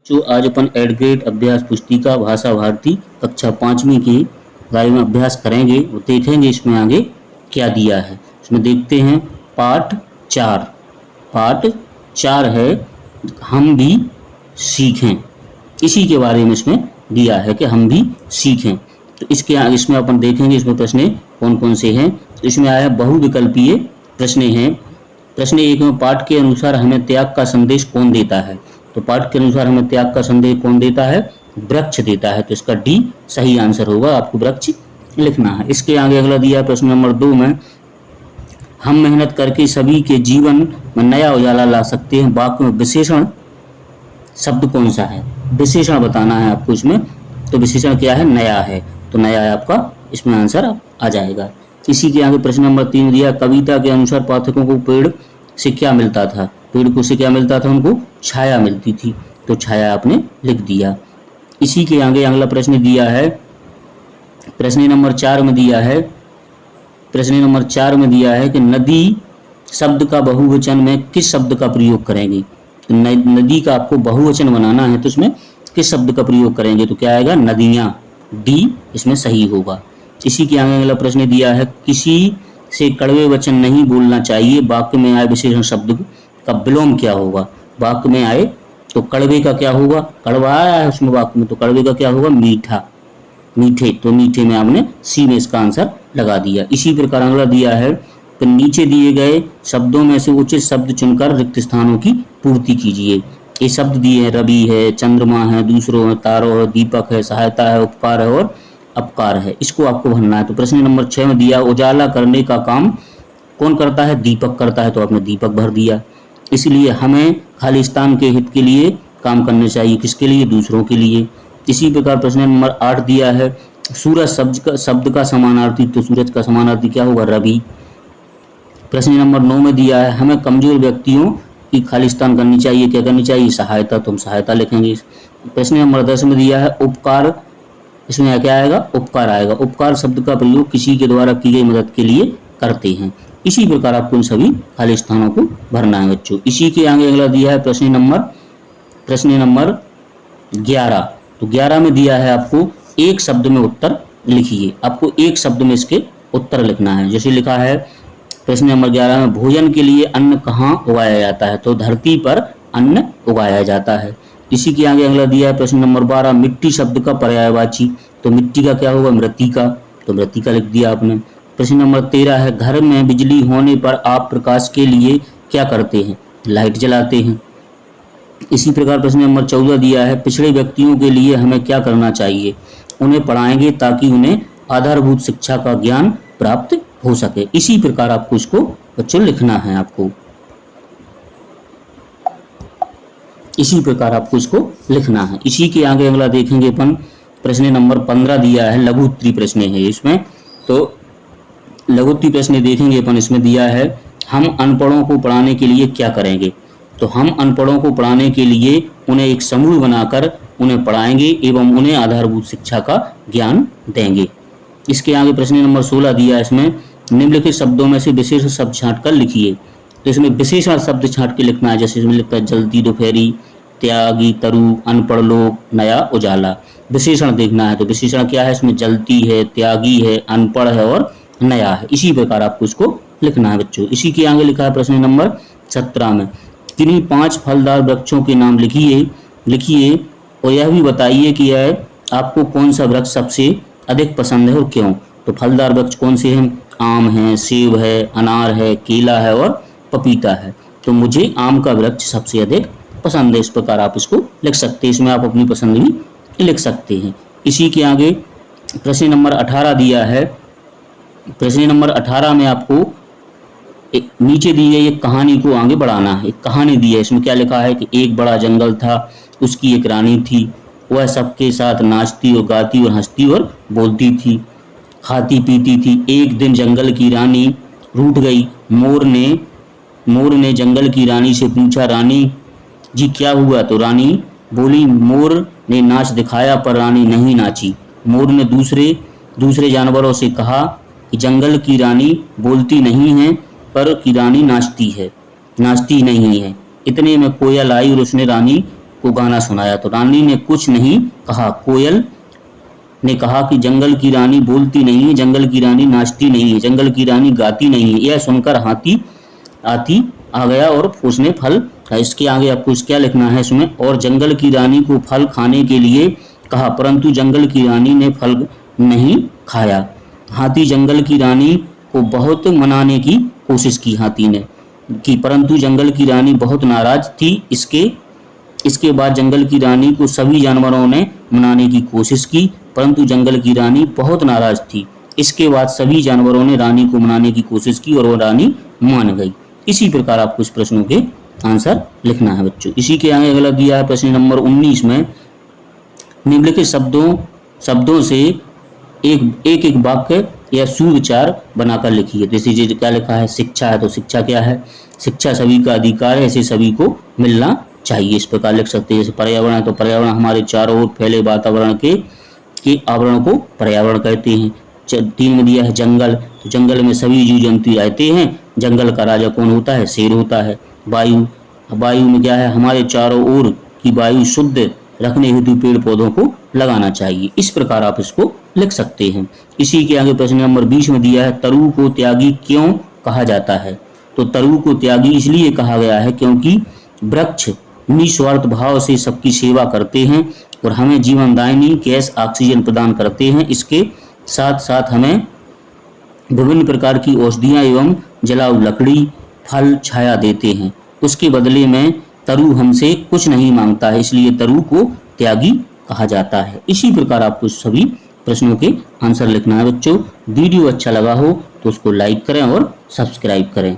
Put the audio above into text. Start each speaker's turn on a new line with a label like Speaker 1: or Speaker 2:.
Speaker 1: जो आज अपन एडग्रेड अभ्यास पुस्तिका भाषा भारती कक्षा 5वीं के बारे में अभ्यास करेंगे वो देखेंगे इसमें आगे क्या दिया है। इसमें देखते हैं पाठ 4 है हम भी सीखें। इसी के बारे में इसमें दिया है कि हम भी सीखें। तो इसके आगे इसमें अपन देखेंगे इसमें प्रश्न कौन कौन से हैं। तो इसमें आया बहुविकल्पीय प्रश्न हैं। प्रश्न 1 में पाठ के अनुसार हमें त्याग का संदेश कौन देता है। तो पाठ के अनुसार हमें त्याग का संदेश कौन देता है, वृक्ष देता है। तो इसका डी सही आंसर होगा, आपको वृक्ष लिखना है। इसके आगे अगला दिया है प्रश्न नंबर 2 में हम मेहनत करके सभी के जीवन में नया उजाला ला सकते हैं। वाक्य में विशेषण शब्द कौन सा है, विशेषण बताना है आपको इसमें। तो विशेषण क्या है, नया है। तो नया है आपका इसमें आंसर आ जाएगा। इसी के आगे प्रश्न नंबर 3 दिया कविता के अनुसार पाठकों को पेड़ से क्या मिलता था। पेड़ को से क्या मिलता था, उनको छाया मिलती थी। तो छाया आपने लिख दिया। इसी के आगे अगला प्रश्न दिया है प्रश्न नंबर 4 में दिया है कि नदी शब्द का बहुवचन में किस शब्द का प्रयोग करेंगे। तो नदी का आपको बहुवचन बनाना है तो इसमें किस शब्द का प्रयोग करेंगे। तो क्या आएगा, नदियां। डी इसमें सही होगा। इसी के आगे अगला प्रश्न दिया है किसी से कड़वे वचन नहीं बोलना चाहिए। वाक्य में आए विशेषण शब्द का विलोम क्या होगा। वाक्य में आए तो कड़वे का क्या होगा, कड़वा आया है उसमें वाक्य में, तो कड़वे का क्या होगा, मीठा, मीठे। तो मीठे में आपने सी में इसका आंसर लगा दिया। इसी प्रकार अगला दिया है तो नीचे दिए गए शब्दों में से उचित शब्द चुनकर रिक्त स्थानों की पूर्ति कीजिए। ये शब्द दिए हैं रवि है, चंद्रमा है, दूसरों है, तारों है, दीपक है, सहायता है, उपकार है और अपकार है। इसको आपको भरना है। तो प्रश्न नंबर 6 में दिया उजाला करने का काम कौन करता है, दीपक करता है। तो आपने दीपक भर दिया। इसलिए हमें खालिस्तान के हित के लिए काम करने चाहिए। किसके लिए, दूसरों के लिए। इसी प्रकार प्रश्न नंबर 8 दिया है सूरज शब्द का समानार्थी। तो सूरज का समानार्थी क्या होगा, रवि। प्रश्न नंबर 9 में दिया है हमें कमजोर व्यक्तियों की खालिस्तान करनी चाहिए। क्या करनी चाहिए, सहायता। तो हम सहायता लिखेंगे। प्रश्न नंबर 10 में दिया है उपकार। इसमें क्या आएगा, उपकार आएगा। उपकार शब्द का प्रयोग किसी के द्वारा की गई मदद के लिए करते हैं। इसी प्रकार आपको इन सभी खाली स्थानों को भरना है बच्चों। इसी के आगे अगला दिया है प्रश्न नंबर 11। तो 11 में दिया है आपको एक शब्द में उत्तर लिखिए। आपको एक शब्द में इसके उत्तर लिखना है। जैसे लिखा है प्रश्न नंबर 11 में भोजन के लिए अन्न कहाँ उगाया जाता है। तो धरती पर अन्न उगाया जाता है। इसी के आगे अगला दिया है प्रश्न नंबर 12 मिट्टी शब्द का पर्यायवाची। तो मिट्टी का क्या होगा, मृत्तिका। तो मृत्तिका लिख दिया आपने। प्रश्न नंबर 13 है घर में बिजली होने पर आप प्रकाश के लिए क्या करते हैं, लाइट जलाते हैं। इसी प्रकार प्रश्न नंबर 14 दिया है पिछड़े व्यक्तियों के लिए हमें क्या करना चाहिए, उन्हें पढ़ाएंगे ताकि उन्हें आधारभूत शिक्षा का ज्ञान प्राप्त हो सके। इसी प्रकार आपको इसको बच्चों लिखना है। आपको इसी प्रकार आपको इसको लिखना है। इसी के आगे अगला देखेंगे अपन प्रश्न नंबर 15 दिया है लघु उत्तरीय प्रश्न है इसमें। तो लघु उत्तरीय प्रश्न देखेंगे अपन। इसमें दिया है हम अनपढ़ों को पढ़ाने के लिए क्या करेंगे। तो हम अनपढ़ों को पढ़ाने के लिए उन्हें एक समूह बनाकर उन्हें पढ़ाएंगे एवं उन्हें आधारभूत शिक्षा का ज्ञान देंगे। इसके आगे प्रश्न नंबर 16 दिया है। इसमें निम्नलिखित शब्दों में से विशेष शब्द छांट कर लिखिए। तो इसमें विशेषण शब्द छांट के लिखना है। जैसे इसमें लिखता है जलती दोपहरी, त्यागी, तरु, अनपढ़ लोग, नया, उजाला। विशेषण देखना है। तो विशेषण क्या है, इसमें जलती है, त्यागी है, अनपढ़ है और नया है। इसी प्रकार आपको इसको लिखना है बच्चों। इसी के आगे लिखा है प्रश्न नंबर 17 में किन्हीं 5 फलदार वृक्षों के नाम लिखिए और यह भी बताइए कि यह आपको कौन सा वृक्ष सबसे अधिक पसंद है और क्यों। तो फलदार वृक्ष कौन से हैं, आम है, सेब है, अनार है, केला है और पपीता है। तो मुझे आम का वृक्ष सबसे अधिक पसंद है। इस प्रकार आप इसको लिख सकते हैं। इसमें आप अपनी पसंद भी लिख सकते हैं। इसी के आगे प्रश्न नंबर 18 दिया है। प्रश्न नंबर 18 में आपको एक नीचे दी गई एक कहानी को आगे बढ़ाना है। एक कहानी दी है। इसमें क्या लिखा है कि एक बड़ा जंगल था, उसकी एक रानी थी, वह सबके साथ नाचती और गाती और हंसती और बोलती थी, खाती पीती थी। एक दिन जंगल की रानी रूठ गई। मोर ने जंगल की रानी से पूछा, रानी जी क्या हुआ। तो रानी बोली, मोर ने नाच दिखाया पर रानी नहीं नाची। मोर ने दूसरे जानवरों से कहा कि जंगल की रानी बोलती नहीं है पर की रानी नाचती नहीं है। इतने में कोयल आई और उसने रानी को गाना सुनाया। तो रानी ने कुछ नहीं कहा। कोयल ने कहा कि जंगल की रानी बोलती नहीं है, जंगल की रानी नाचती नहीं है, जंगल की रानी गाती नहीं है। यह सुनकर हाथी आती आ गया और उसने फल खाया। इसके आगे आपको क्या लिखना है इसमें, और जंगल की रानी को फल खाने के लिए कहा, परंतु जंगल की रानी ने फल नहीं खाया। हाथी जंगल की रानी को बहुत मनाने की कोशिश की हाथी ने की, परंतु जंगल की रानी बहुत नाराज थी। इसके बाद जंगल की रानी को सभी जानवरों ने मनाने की कोशिश की, परंतु जंगल की रानी बहुत नाराज थी। इसके बाद सभी जानवरों ने रानी को मनाने की कोशिश की और वो रानी मान गई। इसी प्रकार आपको इस प्रश्नों के आंसर लिखना है बच्चों। इसी के आगे अगला दिया है प्रश्न नंबर 19 में, निम्नलिखित शब्दों से एक वाक्य या सुविचार बनाकर लिखिए। जैसे क्या लिखा है, शिक्षा है तो शिक्षा क्या है, शिक्षा सभी का अधिकार है, इसे सभी को मिलना चाहिए। इस प्रकार लिख सकते हैं। जैसे पर्यावरण है तो पर्यावरण हमारे चारों ओर फैले वातावरण के आवरण को पर्यावरण कहते हैं। 3 में दिया है जंगल, तो जंगल में सभी जीव जंतु रहते हैं, जंगल का राजा कौन होता है, शेर होता है। वायु में क्या है, हमारे चारों ओर की वायु शुद्ध रखने हेतु पेड़ पौधों को लगाना चाहिए। इस प्रकार आप इसको लिख सकते हैं। इसी के आगे प्रश्न नंबर 20 में दिया है, तरु को त्यागी क्यों कहा जाता है। तो तरु को त्यागी इसलिए कहा गया है क्योंकि वृक्ष निस्वार्थ भाव से सबकी सेवा करते हैं और हमें जीवनदायिनी गैस ऑक्सीजन प्रदान करते हैं। इसके साथ साथ हमें विभिन्न प्रकार की औषधियाँ एवं जलाऊ लकड़ी, फल, छाया देते हैं। उसके बदले में तरु हमसे कुछ नहीं मांगता है, इसलिए तरु को त्यागी कहा जाता है। इसी प्रकार आपको सभी प्रश्नों के आंसर लिखना है बच्चों। वीडियो अच्छा लगा हो तो उसको लाइक करें और सब्सक्राइब करें।